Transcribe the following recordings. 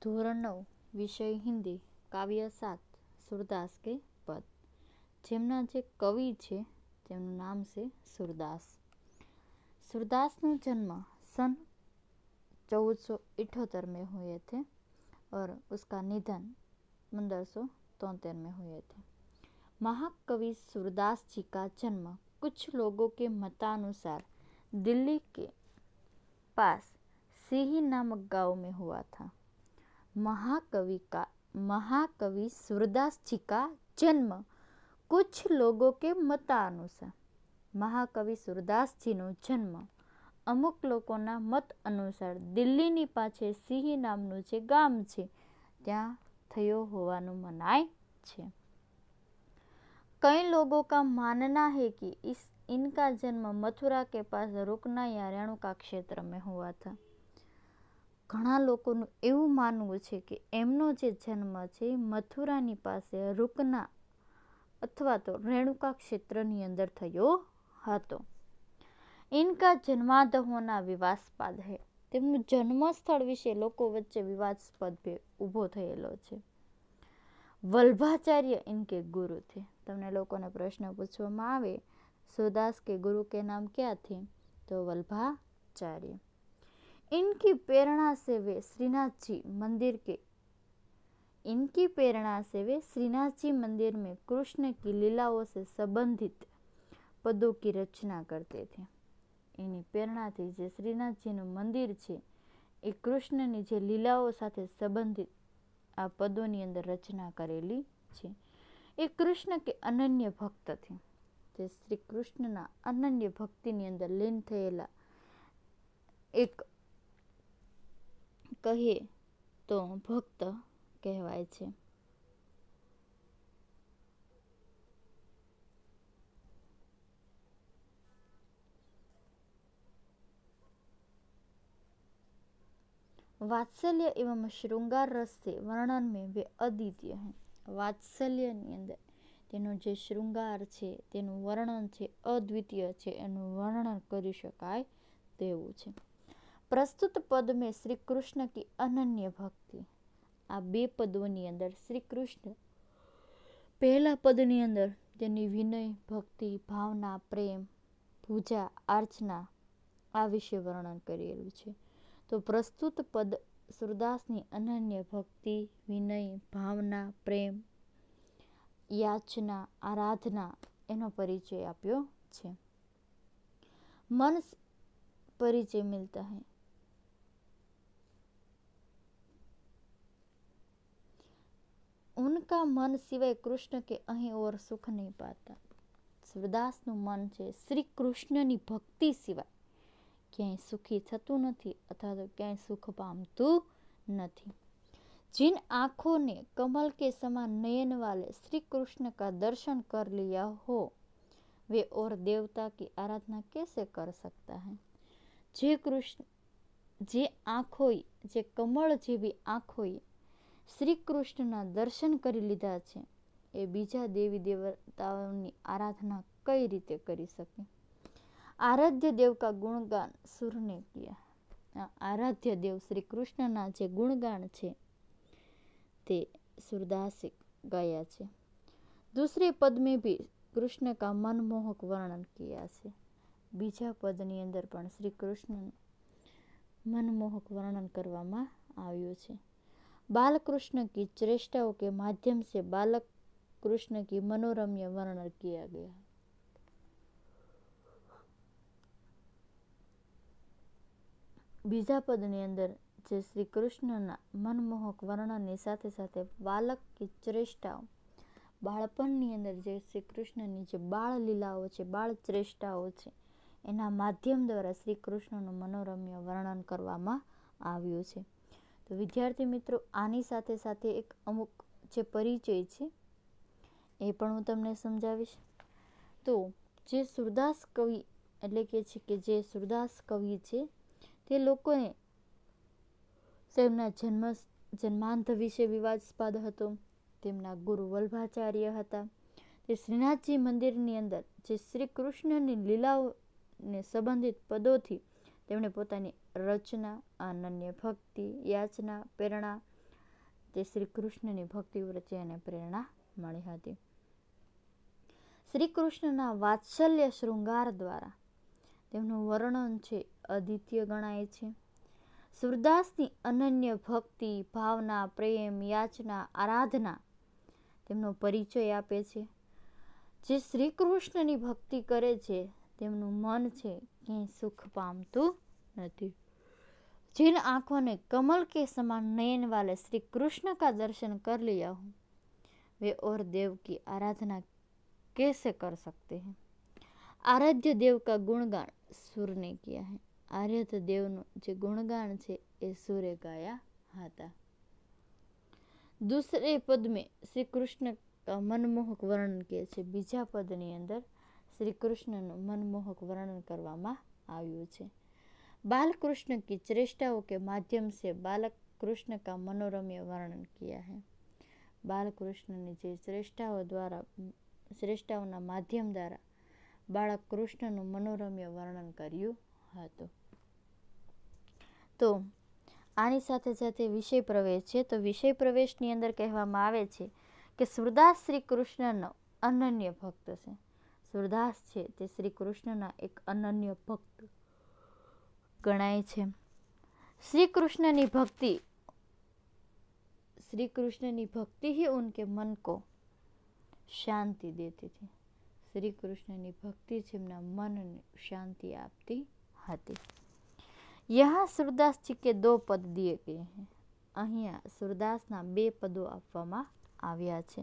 ધોરણ 9 વિષય હિન્દી કાવ્ય 7 સુરદાસ કે પદ, જેમના જે કવિ છે તેમનું નામ છે સુરદાસ। सूरदास નો जन्म सन 1478 में हुए थे और उसका निधन 1573 में हुए थे। महाकवि सूरदास जी का जन्म कुछ लोगों के मतानुसार दिल्ली के पास सीही नामक गांव में हुआ था। महाकवि सूरदास जी का जन्म कुछ लोगों के मतानुसार महाकवि सूरदास जी નો જન્મ અમુક લોકોના મત અનુસાર દિલ્હીની પાછળ સિંહી નામનું જે ગામ છે ત્યાં થયો હોવાનું મનાય છે। कई लोगों का मानना है कि इनका जन्म मथुरा के पास रुकना या रेणुका क्षेत्र में हुआ था। ઘણા લોકોનું એવું માનવું છે કે એમનો જે જન્મ છે મથુરાની પાસે રૂકના અથવા તો રેણુકા ક્ષેત્રની અંદર થયો હતો। इनका जन्माद होना विवादास्पद है। તેમનું જન્મસ્થળ વિશે લોકો વચ્ચે વિવાદાસ્પદ ઊભો થયેલો છે। वल्लभाचार्य इनके गुरु थे। તમને લોકોને પ્રશ્ન પૂછવામાં આવે सूरदास के गुरु के नाम क्या थे, तो वल्लभाचार्य। इनकी प्रेरणा से वे श्रीनाथ जी मंदिर में कृष्ण की लीलाओं से संबंधित पदों की रचना करते थे। એની પ્રેરણાથી જે શ્રીનાથજીનું મંદિર છે એ કૃષ્ણની જે લીલાઓ સાથે સંબંધિત આ પદોની અંદર રચના કરેલી છે। એ કૃષ્ણ કે અનન્ય ભક્ત છે, તે શ્રી કૃષ્ણના અનન્ય ભક્તિની અંદર લીન થયેલા એક કહીએ તો ભક્ત કહેવાય છે। वात्सल्य एवं श्रृंगार रस से वर्णन में वे अद्वितीय हैं। વાત્સલ્યની અંદર તેનો જે શૃંગાર છે તેનું વર્ણન છે અદ્વિતીય છે, એનું વર્ણન કરી શકાય તેવું છે। प्रस्तुत पद में श्री कृष्ण की अनन्य भक्ति। આ બે પદોની અંદર શ્રી કૃષ્ણ પહેલા પદની અંદર તેની વિનય, ભક્તિ, ભાવના, પ્રેમ, પૂજા, અર્ચના આ વિશે વર્ણન કરેલું છે। તો પ્રસ્તુત પદ सूरदासની અનન્ય ભક્તિ, વિનય, ભાવના, પ્રેમ, યાચના, આરાધના એનો પરિચય આપ્યો છે। मन परिचय मिलता है। उनका मन सिवाय कृष्ण के અહીં और सुख नहीं पाता। सूरदासનું મન છે શ્રી કૃષ્ણની ભક્તિ સિવાય ક્યાંય સુખી થતું નથી અથવા તો ક્યાંય સુખ પામતું નથી। जिन आँखों ने कमल के समान नयन वाले श्री कृष्ण का दर्शन कर लिया हो वे और देवता की आराधना कैसे कर सकता है। जे आँखों जे कमल जेवी आँखों श्री कृष्णना दर्शन करी लीधा छे ए बीजा देवी देवताओनी आराधना कई रीते करी सके। आराध्य देव का गुणगान सुर ने किया। आराध्य देव श्री कृष्णना जे गुणगान छे ते सूरदासे गाया छे। दूसरे पद में भी कृष्ण का मनमोहक वर्णन किया है। बीजा पदनी अंदर पण श्री कृष्ण मनमोहक वर्णन करवामां आव्युं छे। बालकृष्ण की चेष्टाओं के माध्यम से बालक कृष्ण की मनोरम्य वर्णन किया गया। बीजा पदनी अंदर जे श्री कृष्णना मनमोहक वर्णननी साथे साथे बालक की चेष्टाओं બાળપણની અંદર જે શ્રી કૃષ્ણની જે બાળ લીલાઓ છે, બાળ ચેષ્ટાઓ છે એના માધ્યમ દ્વારા શ્રી કૃષ્ણનું મનોરમ્ય વર્ણન કરવામાં આવ્યું છે। તો વિદ્યાર્થી મિત્રો આની સાથે સાથે એક અમુક જે પરિચય છે એ પણ હું તમને સમજાવીશ। તો જે सूरदास કવિ એટલે કે છે કે જે सूरदास કવિ છે તે લોકોને તેમના જન્માંત વિશે વિવાદાસ્પદ હતો। તેમના ગુરુ વલ્લભાચાર્ય હતા। તે શ્રીનાથજી મંદિરની અંદર જે શ્રી કૃષ્ણની લીલાઓને સંબંધિત પદોથી તેમણે પોતાની રચના, અનન્ય ભક્તિ, યાચના, પ્રેરણા તે શ્રી કૃષ્ણની ભક્તિ પ્રત્યે એને પ્રેરણા મળી હતી. શ્રી કૃષ્ણના વાત્સલ્ય શૃંગાર દ્વારા તેમનું વર્ણન છે અદ્વિતીય ગણાય છે. સૂરદાસની અનન્ય ભક્તિ, ભાવના, પ્રેમ, યાચના, આરાધના તેમનો પરિચય આપે છે. જે શ્રી કૃષ્ણની ભક્તિ કરે છે તેમનું મન છે ક્યાંય સુખ પામતું નથી. जिन आंखों ने कमल के समान नयन वाले श्री कृष्ण का दर्शन कर लिया हो वे और देव की आराधना कैसे कर सकते हैं. आराध्य देव का गुणगान सूर ने किया है. आराध्य देवનું જે ગુણગાન છે એ સૂરે ગાયા હતા. दूसरे पद में श्री कृष्ण का मनमोहक वर्णन किए છે. બીજા પદની અંદર શ્રી કૃષ્ણનું મનમોહક વર્ણન કરવામાં આવ્યું છે. बाल कृष्ण की चेष्टाओं के माध्यम से बालक कृष्ण का मनोरम्य वर्णन किया है. बाल कृष्णની જે શ્રેષ્ઠાઓના માધ્યમ દ્વારા બાળક કૃષ્ણનું મનોરમ્ય વર્ણન કર્યું હતું. તો આની સાથે સાથે વિષય પ્રવેશ છે. તો વિષય પ્રવેશની અંદર કહેવામાં આવે છે કે સૂરદાસ શ્રી કૃષ્ણનો અનન્ય ભક્ત છે. સૂરદાસ છે તે શ્રી કૃષ્ણના એક અનન્ય ભક્ત ગણાય છે. श्री कृष्ण की भक्ति ही उनके मन को शांति देती थी. श्री कृष्ण की भक्ति જેમના મનને શાંતિ આપતી હતી. यहाँ सूरदास जी के 2 पद दिए गए हैं. અહીંયા सूरदासના 2 પદો આપવામાં આવ્યા છે.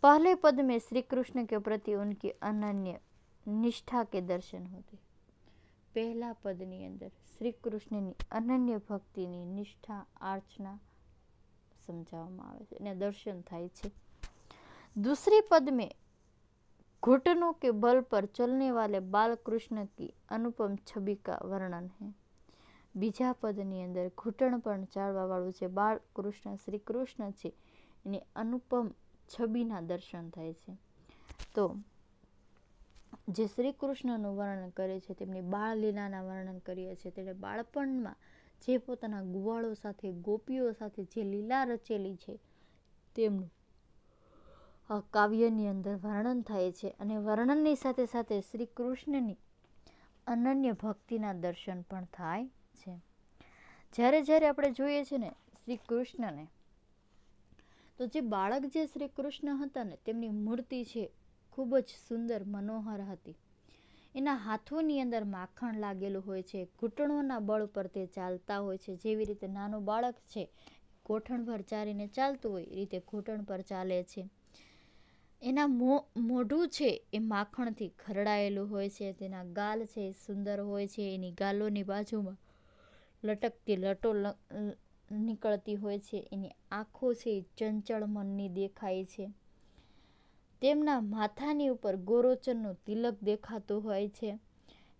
पहले पद में श्री कृष्ण के प्रति उनकी अनन्य निष्ठा के दर्शन होते. પહેલા પદની અંદર શ્રી કૃષ્ણની અનન્ય ભક્તિની નિષ્ઠા, આર્ચના સમજાવવામાં આવે છે અને દર્શન થાય છે. दूसरे पद में घुटनों के बल पर चलने वाले बाल कृष्ण की अनुपम छवि का वर्णन है. બીજા પદની અંદર ઘૂંટણ પર ચાલવા વાળું જે બાળ કૃષ્ણ શ્રી કૃષ્ણ છે એની અનુપમ છબીના દર્શન થાય છે. તો જે શ્રી કૃષ્ણનું વર્ણન કરે છે તેમની બાળ લીલાના વર્ણન કરીએ છીએ. તેણે બાળપણમાં જે પોતાના ગુવાળો સાથે, ગોપીઓ સાથે જે લીલા રચેલી છે તેમનું આ કાવ્યની અંદર વર્ણન થાય છે. અને વર્ણનની સાથે સાથે શ્રી કૃષ્ણની અનન્ય ભક્તિના દર્શન પણ થાય છે. જ્યારે જ્યારે આપણે જોઈએ છે ને શ્રી કૃષ્ણને, તો જે બાળક જે શ્રી કૃષ્ણ હતા ને તેમની મૂર્તિ છે ખૂબ જ સુંદર મનોહર હતી. એના હાથોની અંદર માખણ લાગેલું હોય છે. ઘૂંટણોના બળ પર તે ચાલતા હોય છે. જેવી રીતે નાનું બાળક છે ગોઠણ પર ચાલીને ચાલતું હોય એ રીતે ઘૂંટણ પર ચાલે છે. એના મોઢું છે એ માખણથી ખરડાયેલું હોય છે. તેના ગાલ છે એ સુંદર હોય છે. એની ગાલોની બાજુમાં લટકતી લટો નીકળતી હોય છે. એની આંખો છે એ ચંચળ મનની દેખાય છે. તેમના માથાની ઉપર ગોરોચનનું તિલક દેખાતું હોય છે.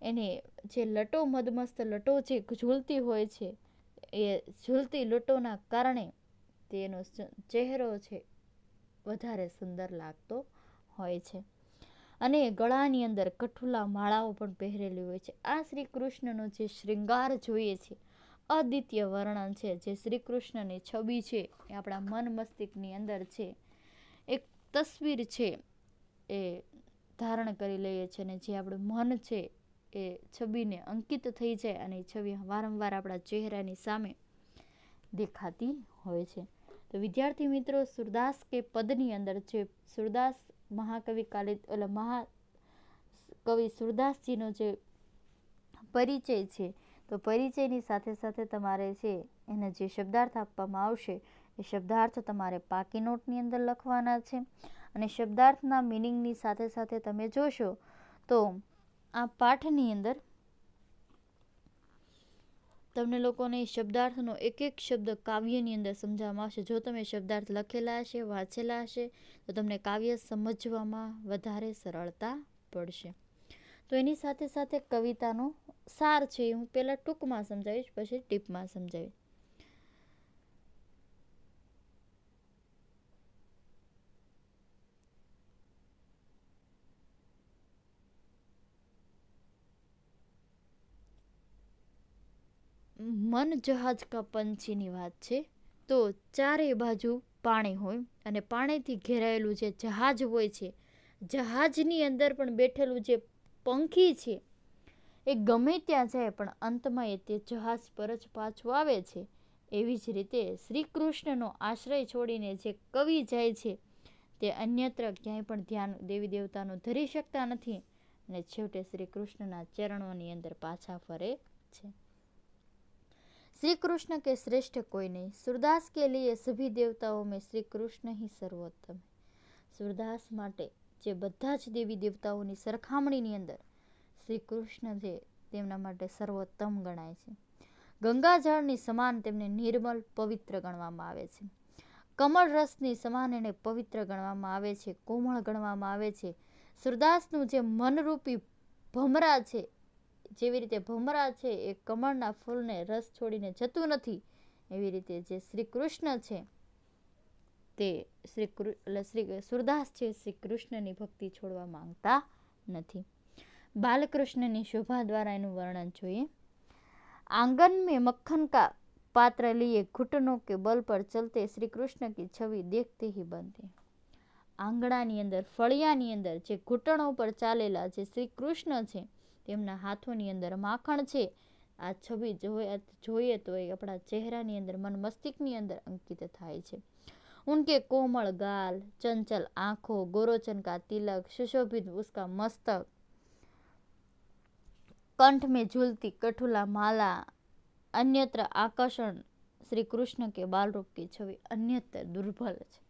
એને જે લટો મદમસ્ત લટો જે ઝૂલતી હોય છે એ ઝૂલતી લટોના કારણે તેનો ચહેરો છે વધારે સુંદર લાગતો હોય છે. અને ગળાની અંદર કઠુલા માળાઓ પણ પહેરેલી હોય છે. આ શ્રી કૃષ્ણનો જે શ્રૃંગાર જોઈએ છે અદ્વિતીય વર્ણન છે. જે શ્રી કૃષ્ણની છબી છે એ આપણા મન મસ્તિષ્કની અંદર છે. એક તસવીર છે એ ધારણ કરી લઈએ છીએ અને જે આપણું મન છે એ છબીને અંકિત થઈ જાય અને એ છબી વારંવાર આપણા ચહેરાની સામે દેખાતી હોય છે. તો વિદ્યાર્થી મિત્રો, સૂરદાસ કે પદની અંદર જે સૂરદાસ મહાકવિ મહાકવિ સૂરદાસજીનો જે પરિચય છે, તો પરિચયની સાથે સાથે તમારે છે એને જે શબ્દાર્થ આપવામાં આવશે એ શબ્દાર્થ તમારે પાકી નોટની અંદર લખવાના છે. અને શબ્દાર્થના મિનિંગની સાથે સાથે તમે જોશો તો આ પાઠની અંદર તમને લોકોને શબ્દાર્થનો એક એક શબ્દ કાવ્યની અંદર સમજાવવામાં આવશે. જો તમે શબ્દાર્થ લખેલા હશે, વાંચેલા હશે તો તમને કાવ્ય સમજવામાં વધારે સરળતા પડશે. તો એની સાથે સાથે કવિતાનો સાર છે હું પહેલાં ટૂંકમાં સમજાવીશ, પછી ડીપમાં સમજાવીશ. મન જહાજ કા પંછીની વાત છે. તો ચારે બાજુ પાણી હોય અને પાણીથી ઘેરાયેલું જે જહાજ હોય છે, જહાજની અંદર પણ બેઠેલું જે પંખી છે એ ગમે ત્યાં જાય પણ અંતમાં એ તે જહાજ પર જ પાછું આવે છે. એવી જ રીતે શ્રી કૃષ્ણનો આશ્રય છોડીને જે કવિ જાય છે તે અન્યત્ર ક્યાંય પણ ધ્યાન દેવી દેવતાનું ધરી શકતા નથી અને છેવટે શ્રી કૃષ્ણના ચરણોની અંદર પાછા ફરે છે. श्री कृष्ण के श्रेष्ठ कोई नहीं, सूरदास के लिए सभी देवताओं में श्री कृष्ण ही सर्वोत्तम है. सूरदास માટે જે બધા જ દેવી દેવતાઓની સરખામણીની અંદર શ્રી કૃષ્ણ છે તેમના માટે સર્વોત્તમ ગણાય છે. ગંગાજળની સમાન તેમને નિર્મલ પવિત્ર ગણવામાં આવે છે. કમળ રસની સમાન એને પવિત્ર ગણવામાં આવે છે, કોમળ ગણવામાં આવે છે. સૂરદાસનું જે મનરૂપી ભમરા છે, જેવી રીતે ભમરા છે એ કમળના ફૂલને રસ છોડીને જતું નથી, એવી રીતે જે શ્રી કૃષ્ણ છે તે શ્રી સૂરદાસ છે શ્રી કૃષ્ણની ભક્તિ છોડવા માંગતા નથી. બાલકૃષ્ણની શોભા દ્વારા એનું વર્ણન જોઈએ. आंगन में मक्खन का पात्र लिए घुटनों के बल पर चलते श्री कृष्ण की छवि देखते ही बनती. આંગણાની અંદર ફળિયાની અંદર જે ઘૂંટણો પર ચાલેલા જે શ્રી કૃષ્ણ છે તેમના હાથોની અંદર માખણ છે, આ છબી જોઈએ તો એ આપણા ચહેરાની અંદર મન મસ્તિષ્કની અંદર અંકિત થાય છે. उनके कोमल गाल, चंचल आंखों, गोरोचन का तिलक, सुशोभित उसका मस्तक, कंठ में झूलती कठुला माला, अन्यत्र आकर्षण श्री कृष्ण के बाल रूप की छवि अन्यत्र दुर्बल છે.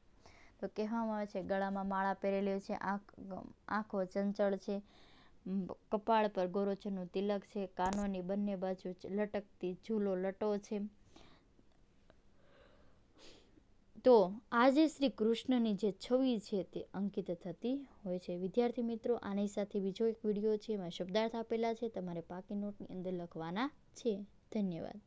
તો કહેવામાં આવે છે ગળામાં માળા પહેરેલી છે, આંખો ચંચળ છે, કપાળ પર ગોરોચનનું તિલક છે, કાનોની બંને બાજુ લટકતી ઝૂલો લટો છે. તો આજે શ્રી કૃષ્ણની જે છવી છે તે અંકિત થતી હોય છે. વિદ્યાર્થી મિત્રો, આની સાથે બીજો એક વિડીયો છે, એમાં શબ્દાર્થ આપેલા છે, તમારે પાકી નોટની અંદર લખવાના છે. ધન્યવાદ.